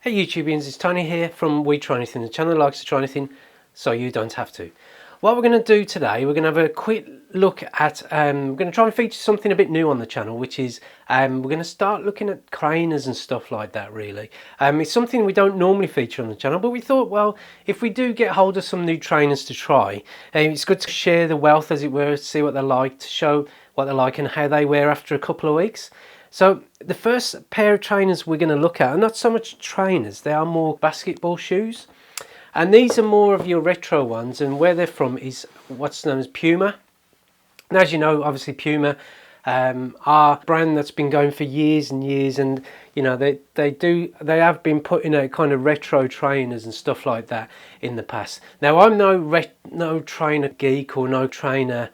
Hey YouTubians, it's Tony here from We Try Anything, the channel that likes to try anything so you don't have to. What we're going to do today, we're going to have a quick look at, we're going to try and feature something a bit new on the channel, which is we're going to start looking at trainers and stuff like that really. It's something we don't normally feature on the channel, but we thought, well, if we do get hold of some new trainers to try, it's good to share the wealth as it were, see what they're like, to show what they're like and how they wear after a couple of weeks. So the first pair of trainers we're going to look at are not so much trainers, they are more basketball shoes. And these are more of your retro ones, and where they're from is what's known as Puma. Now, as you know, obviously Puma are a brand that's been going for years and years, and you know they have been putting out kind of retro trainers and stuff like that in the past. Now I'm no trainer geek or no trainer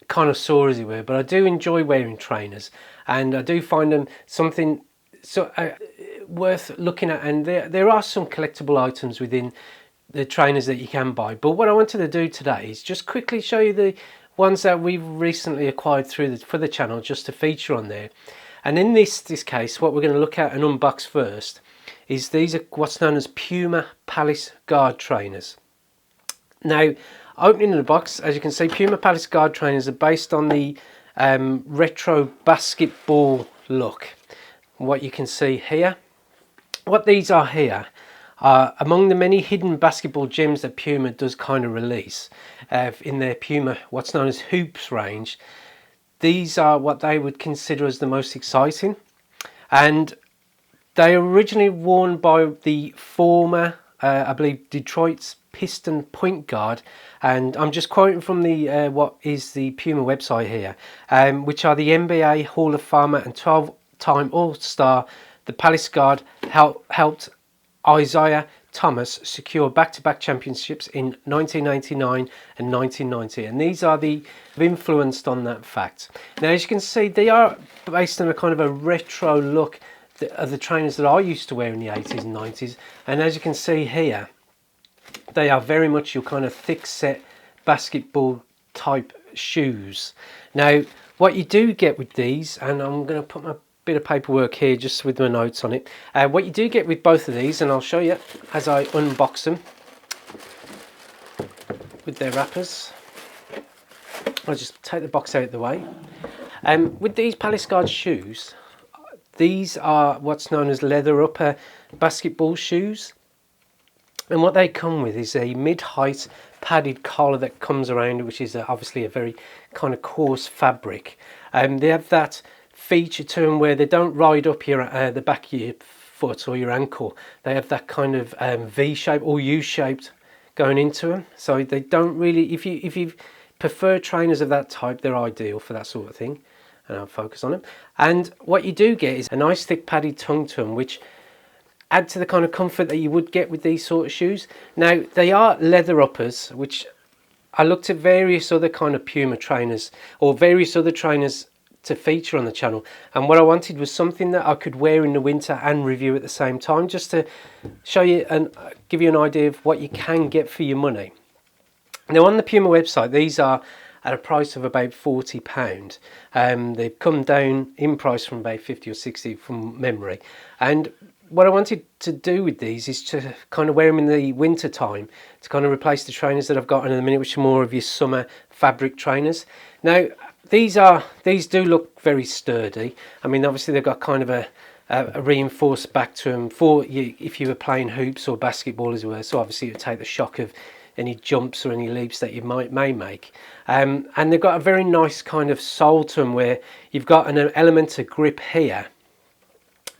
connoisseur as it were, but I do enjoy wearing trainers, and I do find them something worth looking at, and there are some collectible items within the trainers that you can buy. But what I wanted to do today is just quickly show you the ones that we've recently acquired for the channel, just to feature on there. And in this case, what we're going to look at and unbox first is these are what's known as Puma Palace Guard trainers. Now, opening the box, as you can see, Puma Palace Guard trainers are based on the retro basketball look. What you can see here, what these are here are among the many hidden basketball gems that Puma does kind of release in their Puma, what's known as hoops range. These are what they would consider as the most exciting, and they are originally worn by the former, I believe, Detroit Pistons point guard, and I'm just quoting from the what is the Puma website here, which are the NBA Hall of Famer and 12-time All-Star. The Palace Guard helped Isiah Thomas secure back-to-back championships in 1989 and 1990, and these are influenced on that fact. Now, as you can see, they are based on a kind of a retro look of the trainers that I used to wear in the 80s and 90s, and as you can see here, they are very much your kind of thick set basketball type shoes. Now, what you do get with these, and I'm going to put my bit of paperwork here just with my notes on it, what you do get with both of these, and I'll show you as I unbox them with their wrappers. I'll just take the box out of the way. With these Palace Guard shoes, these are what's known as leather upper basketball shoes, and what they come with is a mid-height padded collar that comes around, which is obviously a very kind of coarse fabric. They have that feature to them where they don't ride up your the back of your foot or your ankle. They have that kind of V shape or U shaped going into them, so they don't really, if you prefer trainers of that type, they're ideal for that sort of thing, and I'll focus on them. And what you do get is a nice thick padded tongue to them, which add to the kind of comfort that you would get with these sort of shoes. Now, they are leather uppers, which I looked at various other kind of Puma trainers or various other trainers to feature on the channel, and what I wanted was something that I could wear in the winter and review at the same time, just to show you and give you an idea of what you can get for your money. Now, on the Puma website, these are at a price of about £40. They've come down in price from about 50 or 60 from memory, and what I wanted to do with these is to kind of wear them in the winter time to kind of replace the trainers that I've got in a minute, which are more of your summer fabric trainers. Now, these do look very sturdy. I mean, obviously they've got kind of a reinforced back to them for you if you were playing hoops or basketball as well. So obviously it would take the shock of any jumps or any leaps that you may make. And they've got a very nice kind of sole to them where you've got an element of grip here,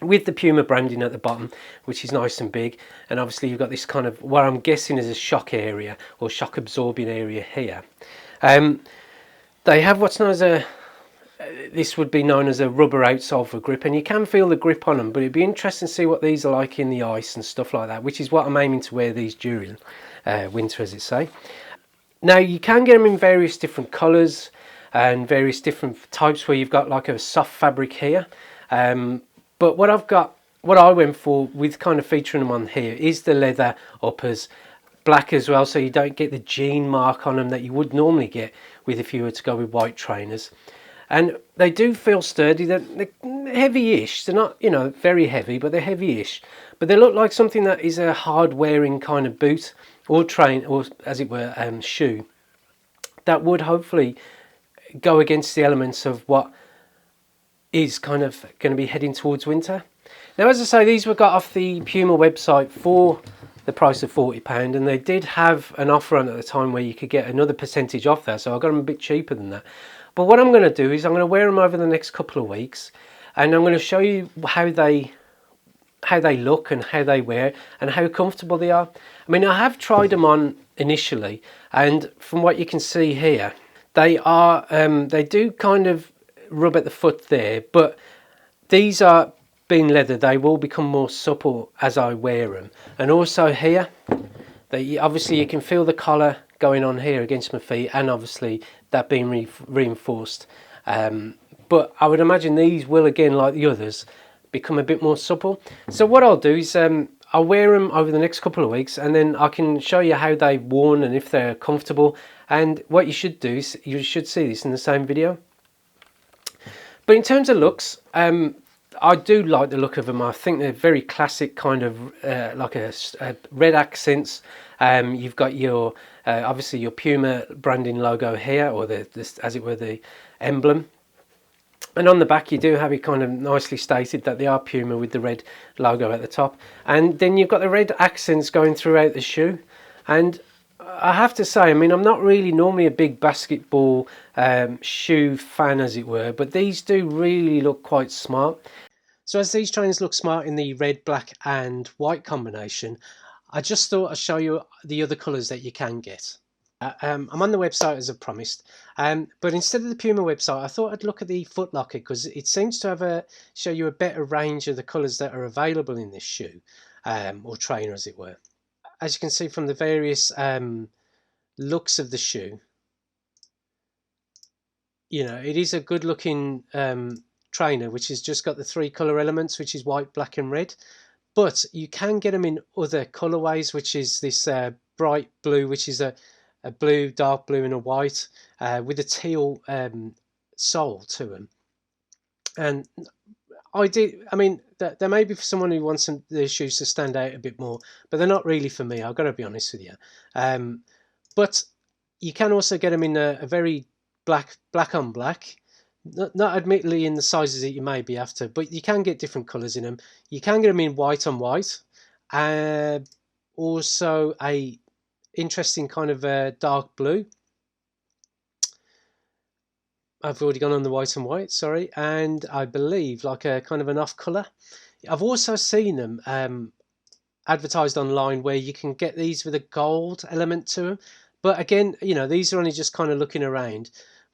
with the Puma branding at the bottom, which is nice and big, and obviously you've got this kind of what I'm guessing is a shock area or shock absorbing area here. They have what's known as this would be known as a rubber outsole for grip, and you can feel the grip on them, but it'd be interesting to see what these are like in the ice and stuff like that, which is what I'm aiming to wear these during winter, as it say. Now, you can get them in various different colours and various different types, where you've got like a soft fabric here, but what I went for with kind of featuring them on here is the leather uppers, black as well, so you don't get the jean mark on them that you would normally get with if you were to go with white trainers. and they do feel sturdy. They're heavy-ish. They're not, you know, very heavy, but they're heavy-ish. But they look like something that is a hard-wearing kind of boot or train, or as it were, shoe, that would hopefully go against the elements of what is kind of going to be heading towards winter. Now, as I say, these were got off the Puma website for the price of £40, and they did have an offer on at the time where you could get another percentage off there, so I got them a bit cheaper than that. But what I'm going to do is I'm going to wear them over the next couple of weeks, and I'm going to show you how they look and how they wear and how comfortable they are. I mean, I have tried them on initially, and from what you can see here, they do kind of rub at the foot there, but these are being leather, they will become more supple as I wear them. And also here, obviously you can feel the collar going on here against my feet, and obviously that being reinforced. But I would imagine these will, again, like the others, become a bit more supple. So what I'll do is I'll wear them over the next couple of weeks, and then I can show you how they've worn and if they're comfortable. And what you should do is you should see this in the same video. But in terms of looks, I do like the look of them. I think they're very classic, kind of like a red accents. You've got your obviously your Puma branding logo here, or as it were, the emblem. And on the back you do have it kind of nicely stated that they are Puma with the red logo at the top. And then you've got the red accents going throughout the shoe. And I have to say, I mean, I'm not really normally a big basketball shoe fan, as it were, but these do really look quite smart. So as these trainers look smart in the red, black and white combination, I just thought I'd show you the other colours that you can get. I'm on the website as I promised, but instead of the Puma website, I thought I'd look at the Foot Locker, because it seems to have show you a better range of the colours that are available in this shoe, or trainer, as it were. As you can see from the various looks of the shoe, you know, it is a good looking trainer, which has just got the three colour elements, which is white, black and red. But you can get them in other colourways, which is this bright blue, which is a blue, dark blue and a white, with a teal sole to them. And I mean, they may be for someone who wants their shoes to stand out a bit more, but they're not really for me, I've got to be honest with you. But you can also get them in a very black on black, not admittedly in the sizes that you may be after, but you can get different colours in them. You can get them in white on white, also a interesting kind of dark blue. I've already gone on the white and white, sorry, and I believe like a kind of an off colour. I've also seen them advertised online where you can get these with a gold element to them, but again, you know, these are only just kind of looking around.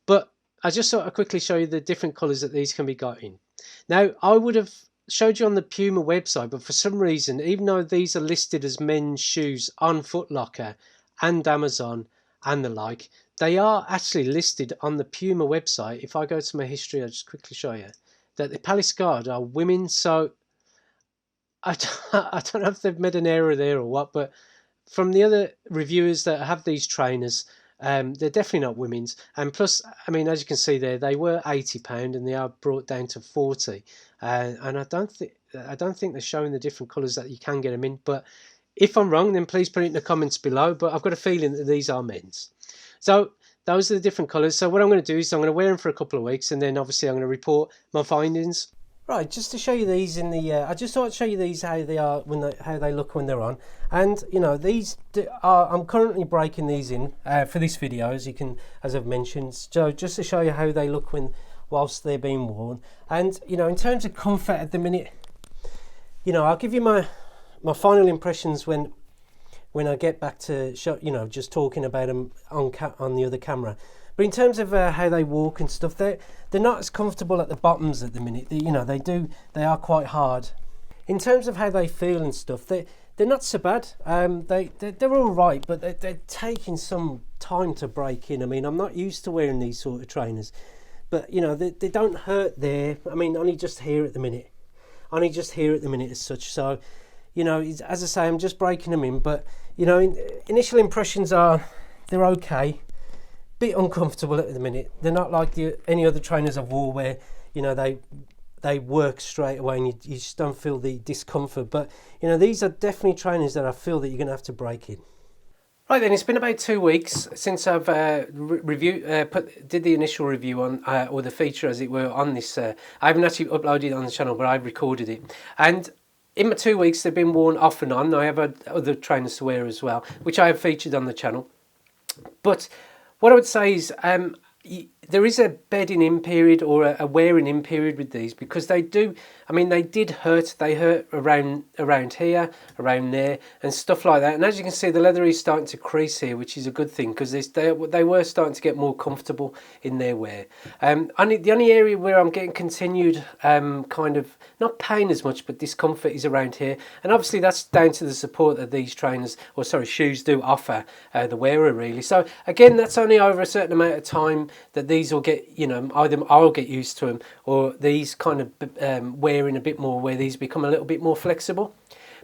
But I just thought I'd quickly show you the different colours that these can be got in. Now, I would have showed you on the Puma website, but for some reason, even though these are listed as men's shoes on Foot Locker and Amazon and the like, they are actually listed on the Puma website. If I go to my history, I'll just quickly show you that the Palace Guard are women. So I don't know if they've made an error there or what, but from the other reviewers that have these trainers, they're definitely not women's. And plus, I mean, as you can see there, they were £80 and they are brought down to 40. And I don't think they're showing the different colours that you can get them in. But if I'm wrong, then please put it in the comments below. But I've got a feeling that these are men's. So those are the different colours. So what I'm going to do is I'm going to wear them for a couple of weeks, and then obviously I'm going to report my findings. Right, just to show you these in the, I just thought I'd show you these how they are how they look when they're on. And you know, these are, I'm currently breaking these in for this video, as I've mentioned. So just to show you how they look whilst they're being worn. And you know, in terms of comfort at the minute, you know, I'll give you my final impressions when I get back to show, you know, just talking about them on the other camera. But in terms of how they walk and stuff, they're not as comfortable at the bottoms at the minute. You know, they are quite hard. In terms of how they feel and stuff, they're not so bad. They're all right, but they're taking some time to break in. I mean, I'm not used to wearing these sort of trainers, but you know, they don't hurt there. I mean, only just here at the minute as such. So, you know, as I say, I'm just breaking them in. But you know, initial impressions are they're okay. bit uncomfortable at the minute. They're not like any other trainers I've worn where, you know, they work straight away and you just don't feel the discomfort. But, you know, these are definitely trainers that I feel that you're going to have to break in. Right then, it's been about 2 weeks since I've did the initial review on, or the feature as it were, on this. I haven't actually uploaded it on the channel, but I've recorded it. And in my 2 weeks, they've been worn off and on. I have had other trainers to wear as well, which I have featured on the channel. But what I would say is there is a bedding in period or a wearing in period with these, because they do, I mean, they did hurt. They hurt around here, around there, and stuff like that. And as you can see, the leather is starting to crease here, which is a good thing, because they were starting to get more comfortable in their wear. The only area where I'm getting continued kind of, not pain as much, but discomfort is around here. And obviously that's down to the support that these trainers, or sorry, shoes do offer the wearer, really. So again, that's only over a certain amount of time that these will get, you know, either I'll get used to them, or these kind of wearing a bit more, where these become a little bit more flexible.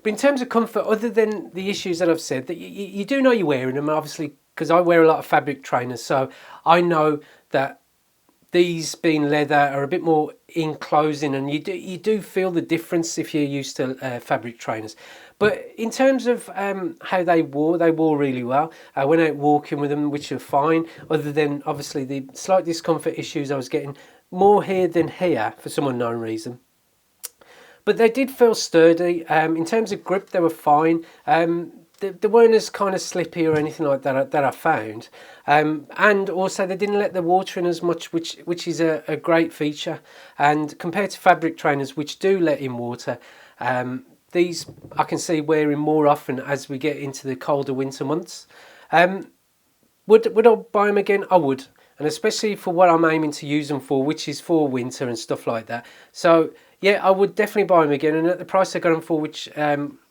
But in terms of comfort, other than the issues that I've said, that you do know you're wearing them, obviously, because I wear a lot of fabric trainers, so I know that these being leather are a bit more enclosing, and you do feel the difference if you're used to fabric trainers. But in terms of how they wore really well. I went out walking with them, which are fine, other than obviously the slight discomfort issues I was getting more here than here for some unknown reason. But they did feel sturdy. In terms of grip, they were fine. They weren't as kind of slippy or anything like that I found. And also they didn't let the water in as much, which is a great feature. And compared to fabric trainers, which do let in water, these I can see wearing more often as we get into the colder winter months. Would I buy them again? I would. And especially for what I'm aiming to use them for, which is for winter and stuff like that. So yeah, I would definitely buy them again. And at the price I got them for, which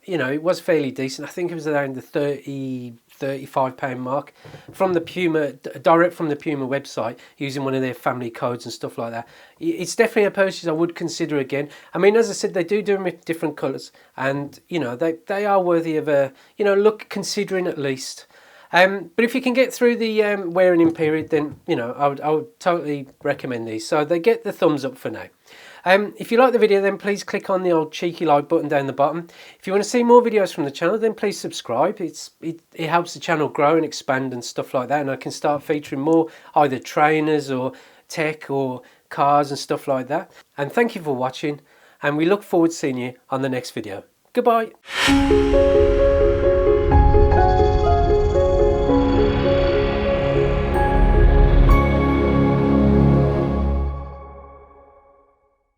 you know, it was fairly decent. I think it was around the £35 mark from the Puma, direct from the Puma website, using one of their family codes and stuff like that. It's definitely a purchase I would consider again. I mean, as I said, they do them with different colours, and you know, they are worthy of a, you know, look, considering at least. But if you can get through the wearing in period, then you know, I would totally recommend these. So they get the thumbs up for now. If you like the video, then please click on the old cheeky like button down the bottom. If you want to see more videos from the channel, then please subscribe. It helps the channel grow and expand and stuff like that, and I can start featuring more either trainers or tech or cars and stuff like that. And thank you for watching, and we look forward to seeing you on the next video. Goodbye.